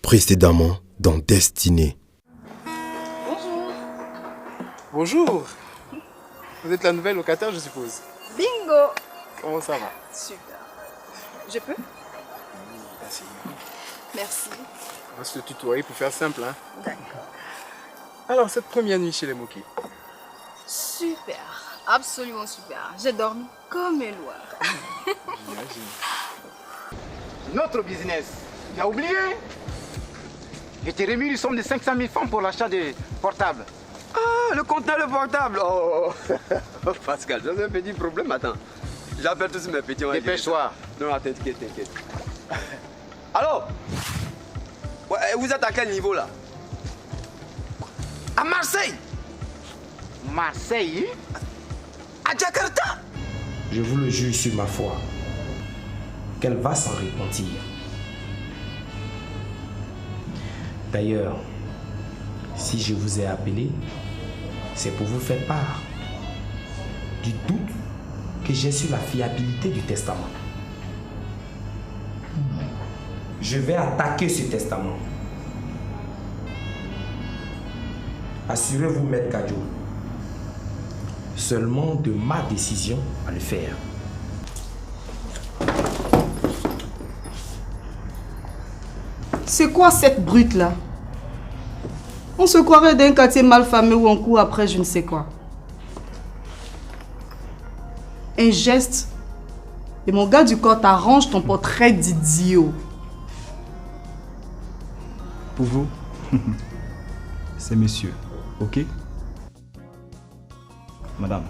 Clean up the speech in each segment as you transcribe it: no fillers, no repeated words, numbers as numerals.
Précédemment dans Destinée. Bonjour. Bonjour. Vous êtes la nouvelle locataire, je suppose. Bingo. Comment ça va? Super. Je peux? Merci. Merci. On va se tutoyer pour faire simple, hein. D'accord. Alors, cette première nuit chez les Moki. Super. Absolument super. J'ai dormi comme un loir. J'imagine. Notre business, tu as oublié? Je t'ai remis une somme de 500 000 francs pour l'achat de portables. Ah, le conteneur de portable. Oh, Pascal, j'ai un petit problème, attends. J'appelle tous mes petits. Dépêche-toi. Non, attends, t'inquiète. Allô? Ouais, vous êtes à quel niveau là? À Marseille? Marseille? À Jakarta? Je vous le jure sur ma foi qu'elle va s'en repentir. D'ailleurs, si je vous ai appelé, c'est pour vous faire part du doute que j'ai sur la fiabilité du testament. Je vais attaquer ce testament. Assurez-vous, Maître Kadjo, seulement de ma décision à le faire. C'est quoi cette brute là? On se croirait d'un quartier malfamé où on court après je ne sais quoi. Un geste et mon gars du corps t'arrange ton portrait d'idiot. Pour vous, c'est monsieur, ok? Madame.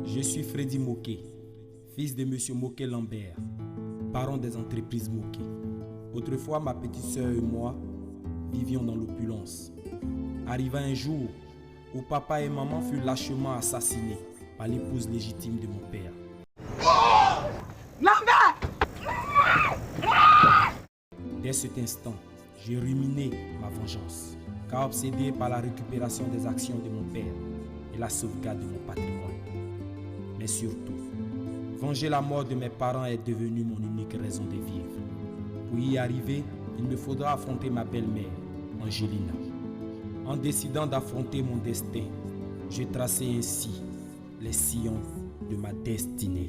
Je suis Freddy Moquet, fils de monsieur Moquet Lambert, parent des entreprises Moquet. Autrefois, ma petite sœur et moi vivions dans l'opulence. Arriva un jour où papa et maman furent lâchement assassinés par l'épouse légitime de mon père. Lambert! Dès cet instant, j'ai ruminé ma vengeance, car obsédé par la récupération des actions de mon père et la sauvegarde de mon patrimoine. Mais surtout, venger la mort de mes parents est devenu mon unique raison de vivre. Pour y arriver, il me faudra affronter ma belle-mère, Angelina. En décidant d'affronter mon destin, j'ai tracé ainsi les sillons de ma destinée.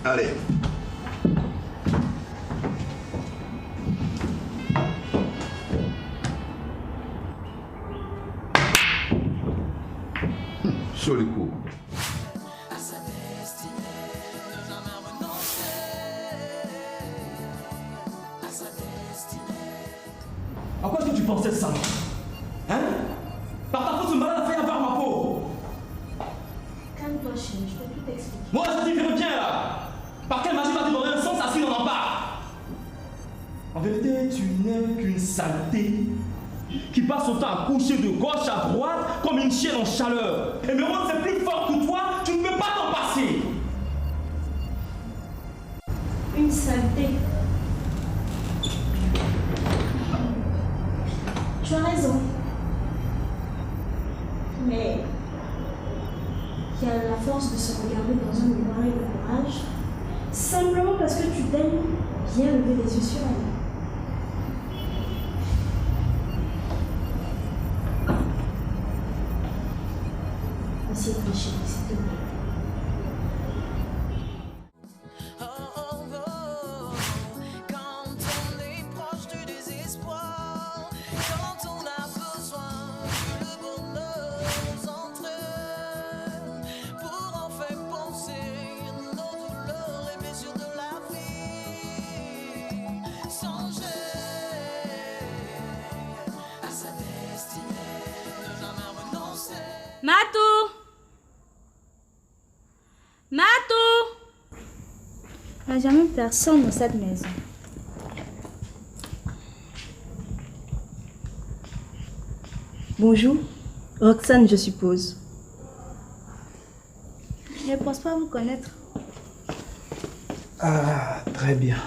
Allez. Sur le coup. À quoi est-ce que tu pensais de ça? Hein? Par ta faute, ce malade a failli avoir ma peau. Calme-toi, chérie, je peux tout t'expliquer. Moi, je dis bien là. Par quelle magie vas-tu donner un sens à ce qu'il n'en pas? En vérité, tu n'es qu'une saleté qui passe son temps à coucher de gauche à droite comme une chienne en chaleur. Et mais moi, c'est plus fort que toi, tu ne peux pas t'en passer. Une saleté. Tu as raison. Mais il y a la force de se regarder dans un miroir et le courage, simplement parce que tu daignes bien lever les yeux sur elle. Essaye de réfléchir, s'il te plaît. Matou! Matou! Il n'y a jamais personne dans cette maison. Bonjour, Roxane, je suppose. Je ne pense pas vous connaître. Ah, très bien.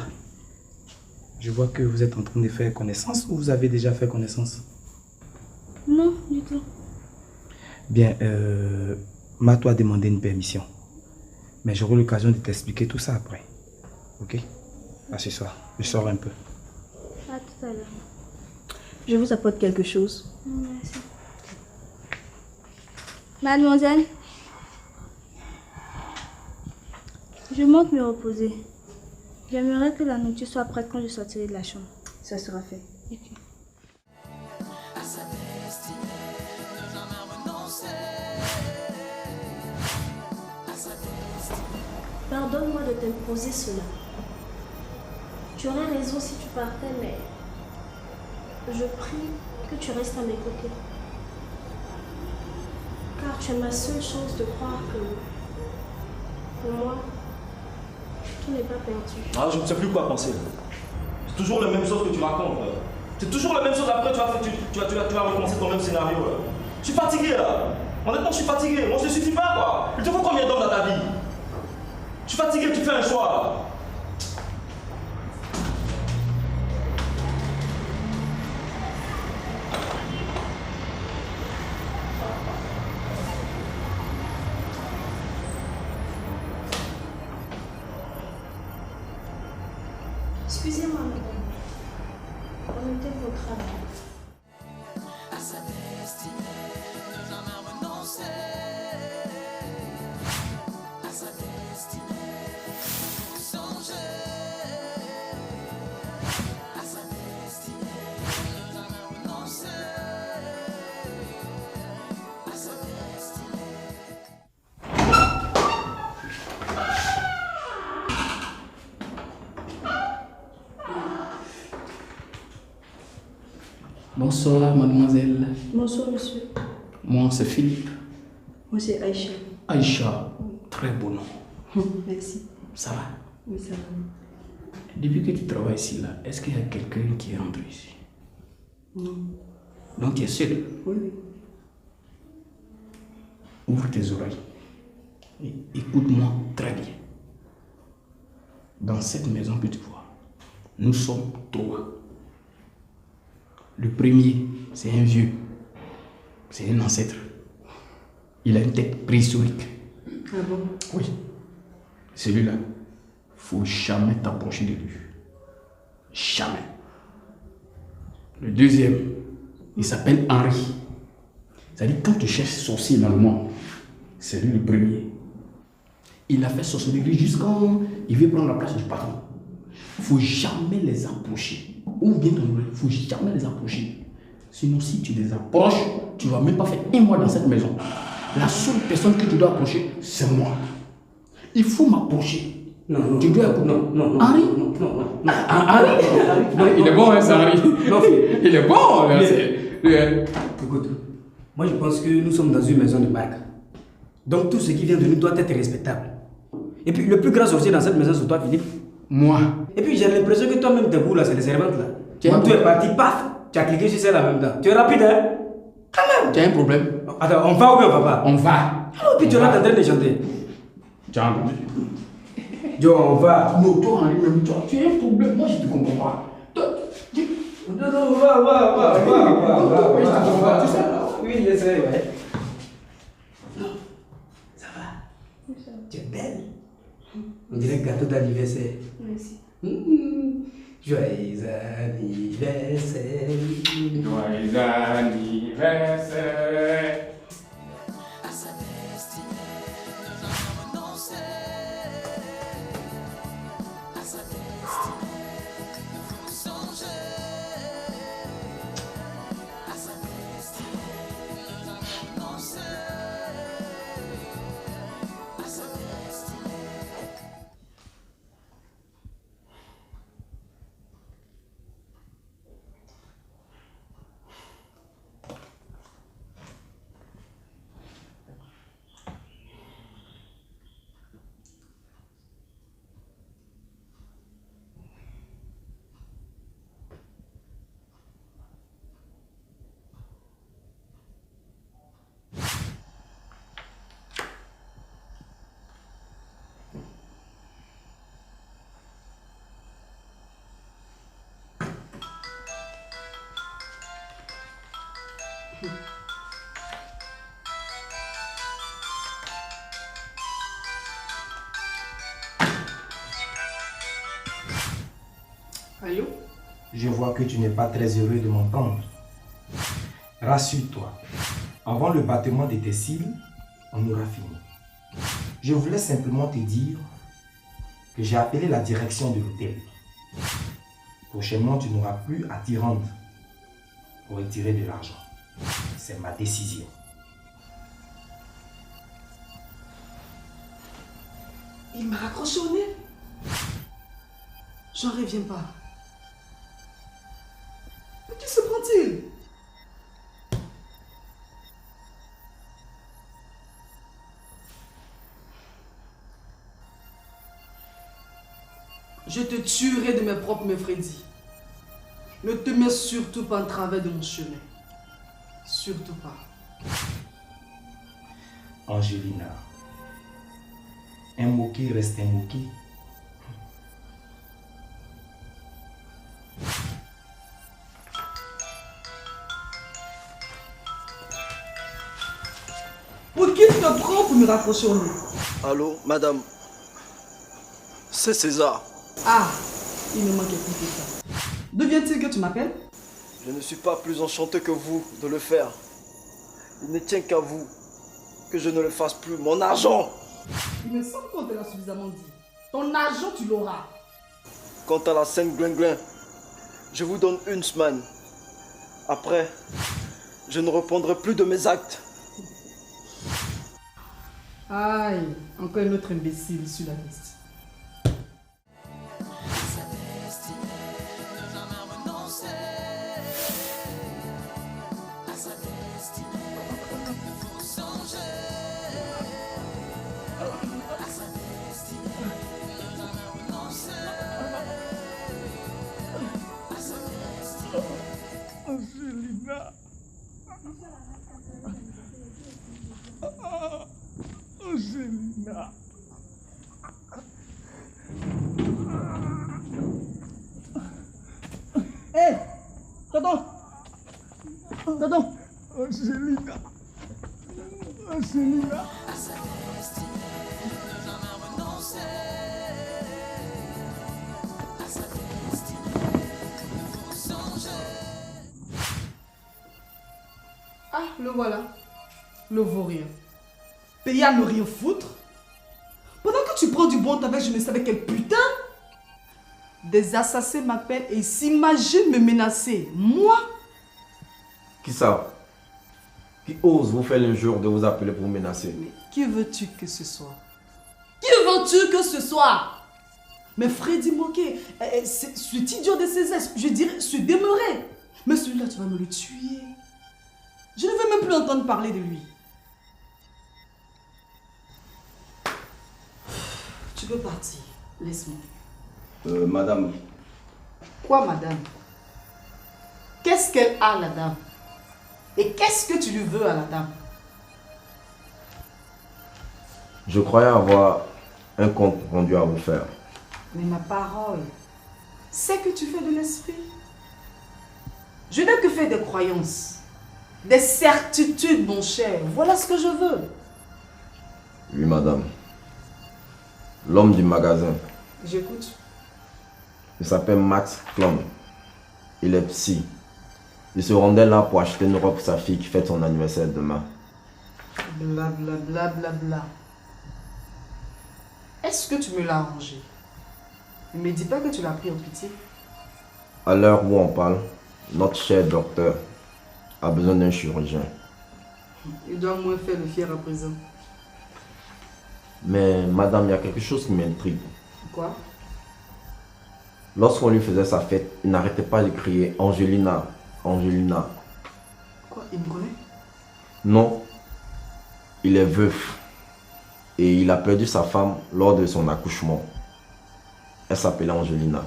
Je vois que vous êtes en train de faire connaissance ou vous avez déjà fait connaissance? Non, du tout. Bien, Matou a demandé une permission. Mais j'aurai l'occasion de t'expliquer tout ça après. Ok? À ce soir. Je sors un peu. À tout à l'heure. Je vous apporte quelque chose. Merci. Mademoiselle, je monte me reposer. J'aimerais que la nourriture soit prête quand je sortirai de la chambre. Ça sera fait. Ok. Pardonne-moi de t'imposer cela. Tu aurais raison si tu partais, mais je prie que tu restes à mes côtés. Car tu es ma seule chance de croire que, pour moi, tout n'est pas perdu. Ah, je ne sais plus quoi penser. C'est toujours la même chose que tu racontes. C'est toujours la même chose. Après, tu vas recommencer ton même scénario. Je suis fatigué là. Honnêtement, je suis fatigué. Moi, je ne suffis pas quoi. Il te faut combien d'hommes dans ta vie? Je suis fatigué, tu fais un choix là. Excusez-moi, madame. Remettez vos travail. À sa destinée, ne jamais renoncer. À sa destinée, songer. À sa destinée, ne jamais renoncer. À sa destinée. Bonsoir, mademoiselle. Bonsoir, monsieur. Moi, c'est Philippe. Moi, c'est Aïcha. Aïcha, très beau nom. Merci. Ça va? Oui, ça va. Depuis que tu travailles ici, là, est-ce qu'il y a quelqu'un qui est rentré ici? Non. Donc, tu es seul? Oui, oui. Ouvre tes oreilles. Et écoute-moi très bien. Dans cette maison que tu vois, nous sommes trois. Le premier, c'est un vieux. C'est un ancêtre. Il a une tête préhistorique. Ah bon? Oui. Celui-là, faut jamais t'approcher de lui. Jamais. Le deuxième, il s'appelle Henri. C'est-à-dire, quand tu cherches sorcier dans le monde, c'est lui le premier. Il a fait sorcellerie jusqu'en... Il veut prendre la place du patron. Il ne faut jamais les approcher. Ouvre bien ton oreille, il ne faut jamais les approcher. Sinon, si tu les approches, tu ne vas même pas faire un mois dans cette maison. La seule personne que tu dois approcher, c'est moi. Il faut m'approcher. Non, tu dois approcher. Non, Henri? Non. Henri? Il est bon, hein, c'est Henri. Il est bon. Écoute, moi je pense que nous sommes dans une maison de bague. Donc tout ce qui vient de nous doit être respectable. Et puis le plus grand sorcier dans cette maison, c'est toi, Philippe. Moi. Et puis j'ai l'impression que toi-même tes goûts là, c'est les servantes là. Quand tu es parti, paf, tu as cliqué sur celle en même temps. Tu es rapide, hein? Quand même. Tu as un problème? Attends, on va ou bien on va pas? On va. Alors, puis tu es là en train de chanter. Tu as entendu? Joe, on va. Non, toi, Henri, même toi, tu as un problème. Moi, je ne te comprends pas. Non, va. Oui, je sais, ouais. Non, ça va. Tu es belle. On dirait gâteau d'anniversaire. Merci. Joyeux anniversaire. Joyeux anniversaire. À sa destinée, ne jamais renoncer. À sa destinée, ne faut songer. À sa destinée, ne jamais renoncer. À sa destinée. Allô? Je vois que tu n'es pas très heureux de m'entendre. Rassure-toi, avant le battement de tes cils, on aura fini. Je voulais simplement te dire que j'ai appelé la direction de l'hôtel. Prochainement, tu n'auras plus à t'y rendre pour retirer de l'argent. C'est ma décision. Il m'a raccroché au nez. J'en reviens pas. Mais qui se prend-il? Je te tuerai de mes propres mains, Freddy. Ne te mets surtout pas en travers de mon chemin. Surtout pas. Angelina, un moqué reste un moqué. Pour qui tu te prends pour me raccrocher au nez? Allô, madame. C'est César. Ah, il ne manquait plus que ça. D'où vient-il que tu m'appelles? Je ne suis pas plus enchanté que vous de le faire. Il ne tient qu'à vous que je ne le fasse plus. Mon argent! Il me semble qu'on te l'a suffisamment dit. Ton argent, tu l'auras. Quant à la scène glinglin, je vous donne 1 semaine. Après, je ne reprendrai plus de mes actes. Aïe, encore un autre imbécile sur la liste. Angelina. Angelina. Hé, tonton. Tonton. Angelina. Angelina. Ah, le voilà. Le vaurien. Payé à ne rien foutre. Pendant que tu prends du bon temps avec je ne savais quel putain. Des assassins m'appellent et s'imaginent me menacer. Moi? Qui ça? Qui ose vous faire l'injure de vous appeler pour vous menacer? Qui veux-tu que ce soit? Qui veux-tu que ce soit? Mais Freddy Moquet, cet idiot de César, je dirais, se demeurer. Mais celui-là, tu vas me le tuer. Je ne veux même plus entendre parler de lui. Tu peux partir. Laisse-moi. Madame. Quoi, madame? Qu'est-ce qu'elle a, la dame? Et qu'est-ce que tu lui veux à la dame? Je croyais avoir un compte rendu à vous faire. Mais ma parole, c'est que tu fais de l'esprit. Je n'ai que fait des croyances. Des certitudes, mon cher. Voilà ce que je veux. Oui, madame. L'homme du magasin, J'écoute. il s'appelle Max Klum. Il est psy. Il se rendait là pour acheter une robe pour sa fille qui fête son anniversaire demain. Bla bla bla bla bla. Est-ce que tu me l'as arrangé? Ne me dis pas que tu l'as pris en pitié. À l'heure où on parle, notre cher docteur a besoin d'un chirurgien. Il doit moins faire le fier à présent. Mais madame, il y a quelque chose qui m'intrigue. Quoi? Lorsqu'on lui faisait sa fête, il n'arrêtait pas de crier Angelina, Angelina. Quoi? Il me connaît? Non, il est veuf et il a perdu sa femme lors de son accouchement. Elle s'appelait Angelina.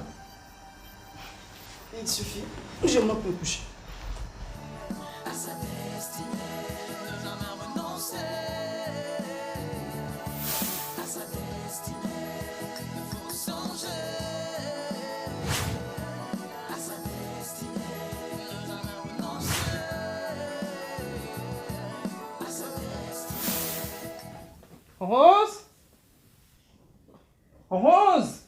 Il suffit. Je monte me coucher. À sa destinée, ne jamais renoncer. À sa destinée, il faut songer. À sa destinée, ne jamais renoncer. À sa destinée. Rose? Rose?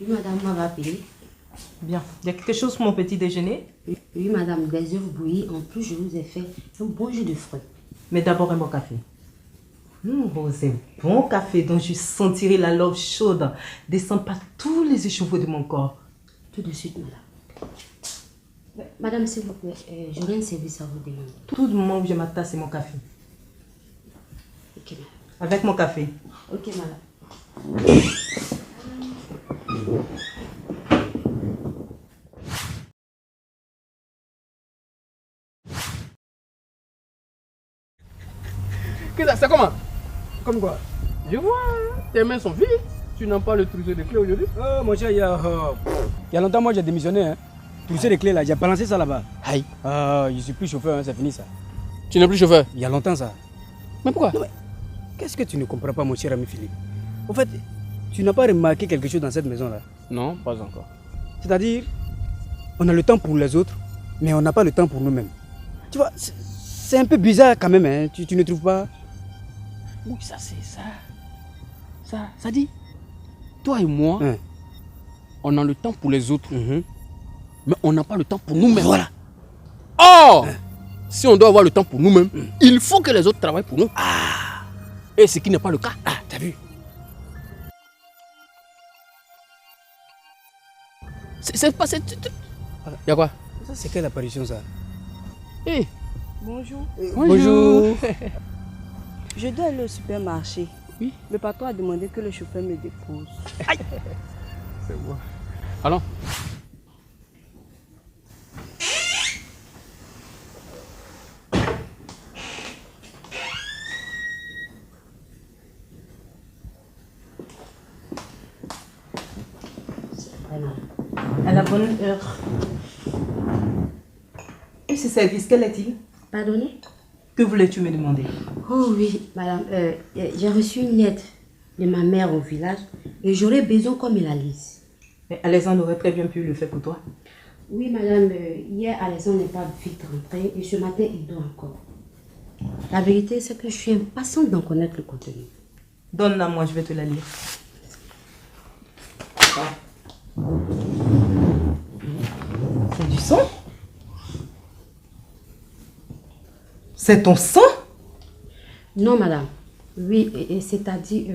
Oui, madame, m'avait appelé. Bien. Il y a quelque chose pour mon petit déjeuner? Oui, madame, des œufs bouillis. En plus, je vous ai fait un bon jus de fruits. Mais d'abord un bon café. Rose, c'est bon café dont je sentirai la love chaude descendre par tous les écheveaux de mon corps. Tout de suite, madame. Madame, s'il vous plaît, j'aurai un service à vous demander. Tout le moment où j'ai ma tasse et mon café. Ok, madame. Avec mon café. Ok, madame. C'est comment? Comme quoi? Je vois, tes mains sont vides. Tu n'as pas le trousseau de clés aujourd'hui? Oh, mon cher, il y a longtemps, moi j'ai démissionné. Hein. Trousseau de clés là, j'ai balancé ça là-bas. Aïe. Je suis plus chauffeur, hein, c'est fini ça. Tu n'es plus chauffeur? Il y a longtemps ça. Mais pourquoi? Non, mais qu'est-ce que tu ne comprends pas, mon cher ami Philippe? En fait, tu n'as pas remarqué quelque chose dans cette maison-là? Non, pas encore. C'est-à-dire, on a le temps pour les autres, mais on n'a pas le temps pour nous-mêmes. Tu vois, c'est un peu bizarre quand même, hein. Tu ne trouves pas? Oui, ça c'est ça. Ça dit, toi et moi, on a le temps pour les autres, mais on n'a pas le temps pour nous-mêmes. Voilà. Or, si on doit avoir le temps pour nous-mêmes, il faut que les autres travaillent pour nous. Et ce qui n'est pas le cas. T'as vu? C'est pas... Y'a quoi? Ça c'est quelle apparition ça? Hey. Bonjour. Bonjour. Je dois aller au supermarché. Oui. Le patron a demandé que le chauffeur me dépose. Aïe. C'est bon. Allons. À la bonne heure. Et ce service, quel est-il? Pardonnez? Que voulais-tu me demander? Oh oui, madame, j'ai reçu une lettre de ma mère au village et j'aurais besoin qu'on me la lise. Mais Alexandre aurait très bien pu le faire pour toi. Oui, madame, hier Alexandre n'est pas vite rentré et ce matin il dort encore. La vérité, c'est que je suis impatiente d'en connaître le contenu. Donne-la moi, je vais te la lire. C'est du sang? C'est ton sang? Non, madame. Oui, c'est-à-dire...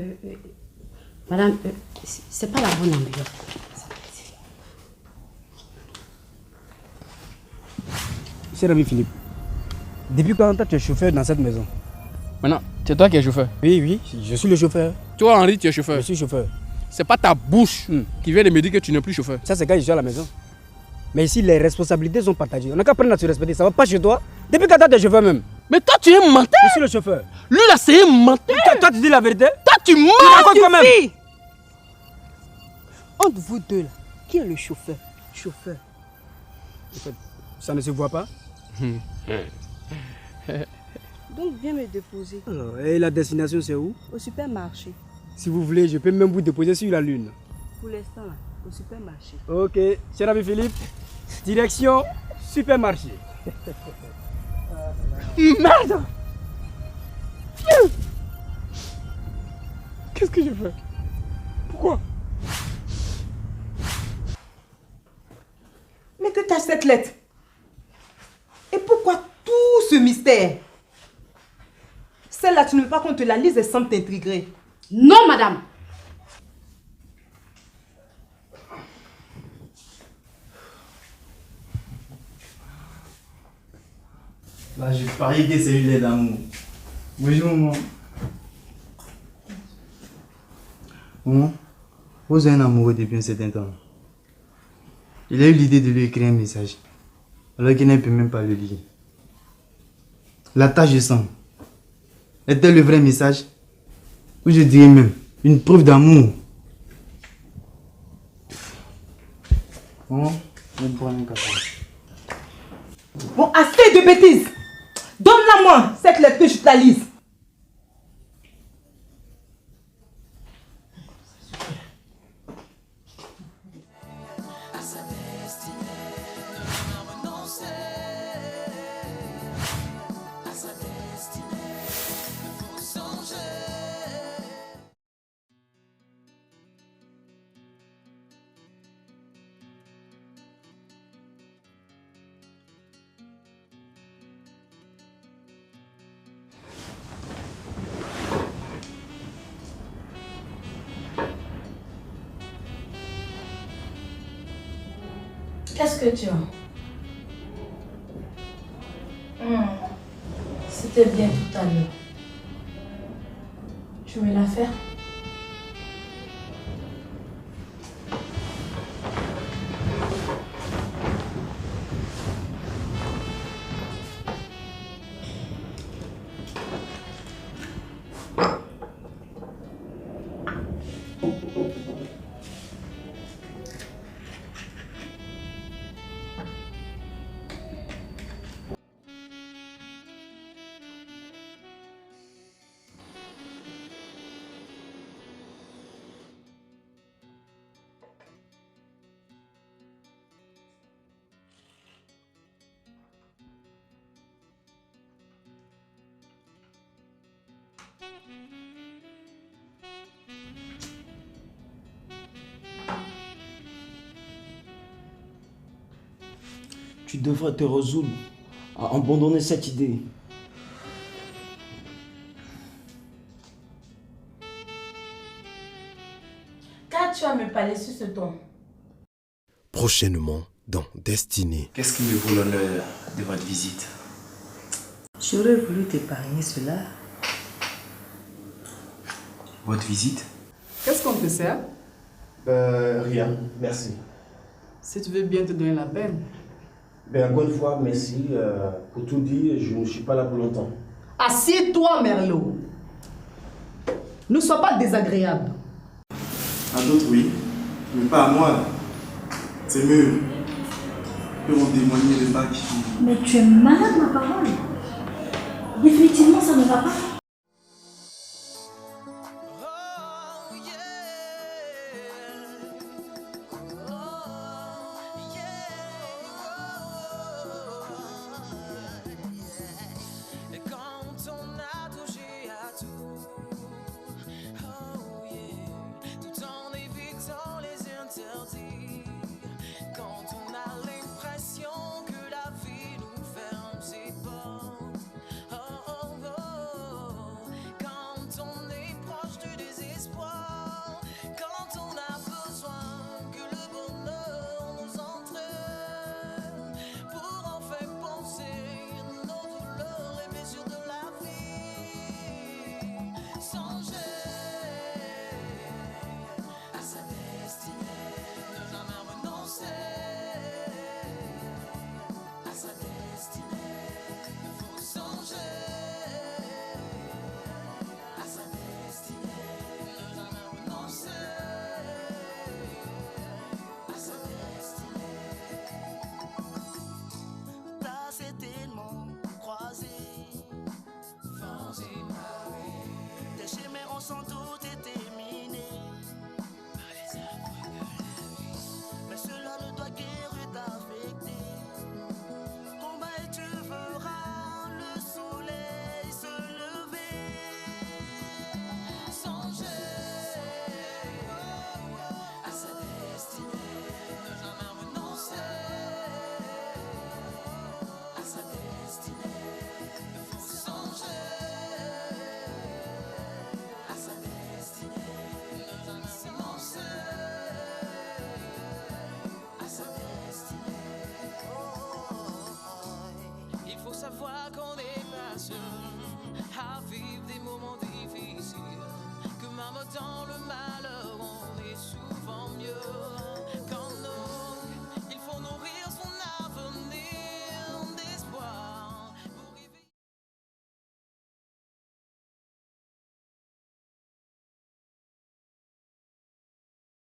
madame, c'est pas la bonne ambiance. Cher ami Philippe, depuis quand tu es chauffeur dans cette maison? Maintenant, c'est toi qui es chauffeur? Oui, je suis le chauffeur. Toi, Henri, tu es chauffeur? Je suis chauffeur. C'est pas ta bouche qui vient de me dire que tu n'es plus chauffeur. Ça, c'est quand je suis à la maison. Mais ici, les responsabilités sont partagées. On n'a qu'à apprendre à se respecter. Ça va pas chez toi? Depuis quand tu es chauffeur même? Mais toi, tu es menteur! Je suis le chauffeur. Lui, là, c'est un menteur! Toi, tu dis la vérité? Toi, tu mens! Suffit! Entre vous deux, là, qui est le chauffeur? Chauffeur. En fait, ça ne se voit pas. Donc viens me déposer. Alors, et la destination c'est où? Au supermarché. Si vous voulez, je peux même vous déposer sur la lune. Pour l'instant, là, au supermarché. Ok, cher ami Philippe, direction supermarché. Merde! Qu'est-ce que j'ai fait? Pourquoi? Mais que cache cette lettre? Et pourquoi tout ce mystère? Celle-là, tu ne veux pas qu'on te la lise, elle semble t'intriguer. Non, madame. Là, je parie que c'est une lettre d'amour. Bonjour, maman. Maman, vous êtes un amoureux depuis un certain temps. Il a eu l'idée de lui écrire un message, alors qu'il ne peut même pas le lire. La tache de sang est-elle le vrai message? Ou je dirais même une preuve d'amour? Maman, je vais prendre un café. Bon, assez de bêtises. Donne-la moi, cette lettre que je te la lise. Qu'est-ce que tu as? C'était bien tout à l'heure. Tu me l'as fait? Tu devrais te résoudre à abandonner cette idée. Qu'as-tu à me parler sur ce ton? Prochainement dans Destinée. Qu'est-ce qui me vaut l'honneur de votre visite? J'aurais voulu t'épargner cela. Votre visite? Qu'est-ce qu'on te sert? Rien, merci. Si tu veux bien te donner la peine. Encore une fois, merci. Pour tout dire, je ne suis pas là pour longtemps. Assieds-toi, Merlot. Ne sois pas désagréable. À d'autres, oui. Mais pas à moi. C'est mieux. Ils vont témoigner les bacs. Mais tu es malade, ma parole. Définitivement, ça ne va pas.